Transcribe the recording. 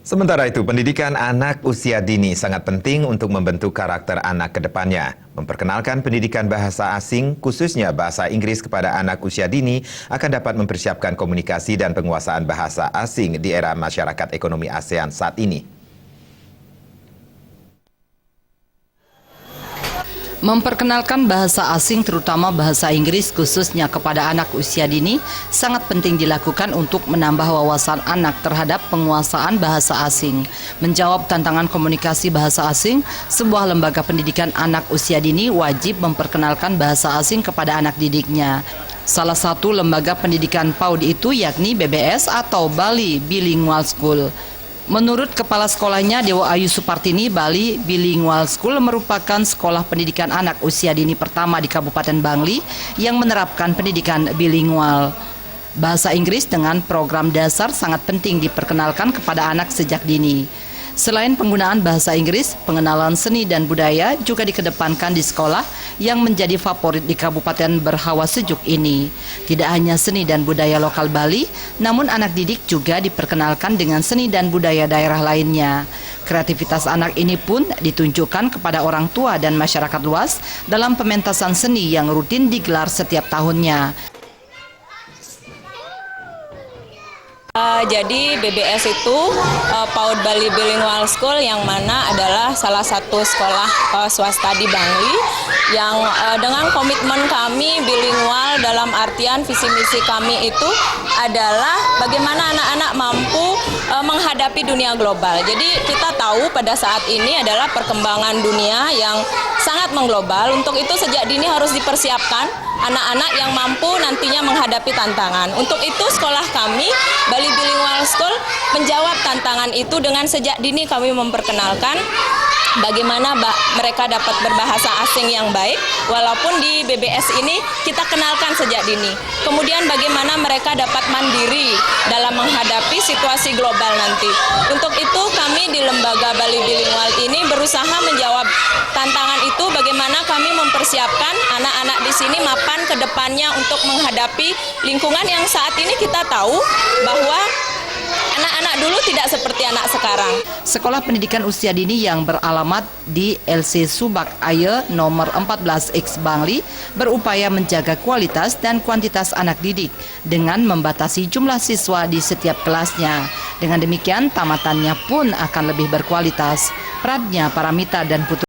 Sementara itu, pendidikan anak usia dini sangat penting untuk membentuk karakter anak ke depannya. Memperkenalkan pendidikan bahasa asing, khususnya bahasa Inggris kepada anak usia dini, akan dapat mempersiapkan komunikasi dan penguasaan bahasa asing di era masyarakat ekonomi ASEAN saat ini. Memperkenalkan bahasa asing terutama bahasa Inggris khususnya kepada anak usia dini sangat penting dilakukan untuk menambah wawasan anak terhadap penguasaan bahasa asing. Menjawab tantangan komunikasi bahasa asing, sebuah lembaga pendidikan anak usia dini wajib memperkenalkan bahasa asing kepada anak didiknya. Salah satu lembaga pendidikan PAUD itu yakni BBS atau Bali Bilingual School. Menurut Kepala Sekolahnya Dewa Ayu Supartini, Bali Bilingual School merupakan sekolah pendidikan anak usia dini pertama di Kabupaten Bangli yang menerapkan pendidikan bilingual. Bahasa Inggris dengan program dasar sangat penting diperkenalkan kepada anak sejak dini. Selain penggunaan bahasa Inggris, pengenalan seni dan budaya juga dikedepankan di sekolah yang menjadi favorit di kabupaten berhawa sejuk ini. Tidak hanya seni dan budaya lokal Bali, namun anak didik juga diperkenalkan dengan seni dan budaya daerah lainnya. Kreativitas anak ini pun ditunjukkan kepada orang tua dan masyarakat luas dalam pementasan seni yang rutin digelar setiap tahunnya. Jadi BBS itu PAUD Bali Bilingual School yang mana adalah salah satu sekolah swasta di Bangli yang dengan komitmen kami bilingual dalam artian visi misi kami itu adalah bagaimana anak-anak mampu menghadapi dunia global. Jadi kita tahu pada saat ini adalah perkembangan dunia yang sangat mengglobal. Untuk itu sejak dini harus dipersiapkan anak-anak yang mampu nantinya menghadapi tantangan. Untuk itu sekolah kami, Bali Bilingual School, menjawab tantangan itu dengan sejak dini kami memperkenalkan bagaimana mereka dapat berbahasa asing yang baik, walaupun di BBS ini kita kenalkan sejak dini. Kemudian bagaimana mereka dapat mandiri dalam menghadapi situasi global nanti. Untuk itu kami di lembaga Bali Bilingual ini berusaha menjawab tantangan itu, bagaimana kami mempersiapkan anak-anak di sini mapan ke depannya untuk menghadapi lingkungan yang saat ini kita tahu bahwa anak-anak dulu tidak seperti anak sekarang. Sekolah pendidikan usia dini yang beralamat di LC Subak Aye nomor 14X Bangli berupaya menjaga kualitas dan kuantitas anak didik dengan membatasi jumlah siswa di setiap kelasnya. Dengan demikian tamatannya pun akan lebih berkualitas. Pradnya Paramita dan Putu